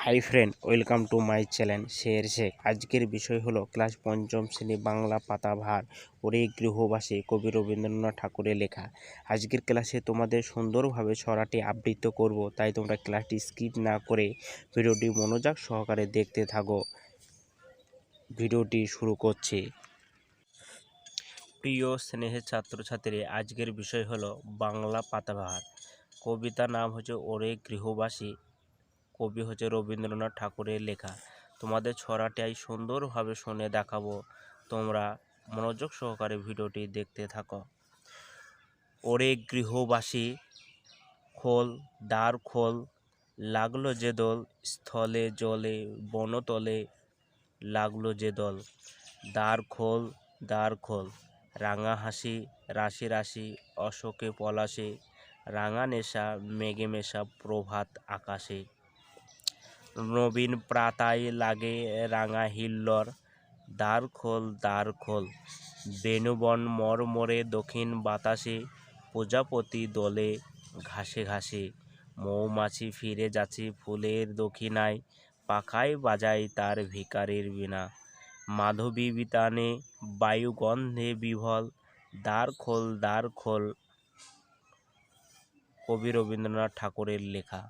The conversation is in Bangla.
High friend, welcome to my channel Sher Sheikh. আজকের বিষয় হলো ক্লাস পঞ্চম শ্রেণী বাংলা পাতাভার ওরে গৃহবাসী কবি রবীন্দ্রনাথ ঠাকুরের লেখা। আজকের ক্লাসে তোমাদের সুন্দরভাবে ছড়াটি আবৃত্তি করব, তাই তোমরা ক্লাসটি স্কিপ না করে ভিডিওটি মনোযোগ সহকারে দেখতে থাকো। ভিডিওটি শুরু করছি। প্রিয় স্নেহের ছাত্রছাত্রী, আজকের বিষয় হলো বাংলা পাতাভার। কবিতার নাম হচ্ছে ওরে গৃহবাসী, কবি হচ্ছে রবীন্দ্রনাথ ঠাকুরের লেখা। তোমাদের ছড়াটাই সুন্দরভাবে শুনে দেখাবো, তোমরা মনোযোগ সহকারে ভিডিওটি দেখতে থাকো। ওরে গৃহবাসী খোল দ্বার খোল, লাগলো যে দোল, স্থলে জলে বনতলে লাগলো যে দল। দ্বার খোল দ্বার খোল, রাঙা হাসি রাশি রাশি, অশোকে পলাশে রাঙা নেশা, মেঘে মেশা প্রভাত আকাশে। নবীন প্রাতায় লাগে রাঙা হিল্লর, দ্বার খোল বেণুবন মরমরে দক্ষিণ বাতাসে, প্রজাপতি দোলে ঘাসে ঘাসে, মৌমাছি ফিরে যাচ্ছে ফুলের দক্ষিণায়, পাখায় বাজায় তার ভিকারির বীণা। মাধবী বিতানে বায়ুগন্ধে বিভল, দ্বার খোল। কবি রবীন্দ্রনাথ ঠাকুরের লেখা।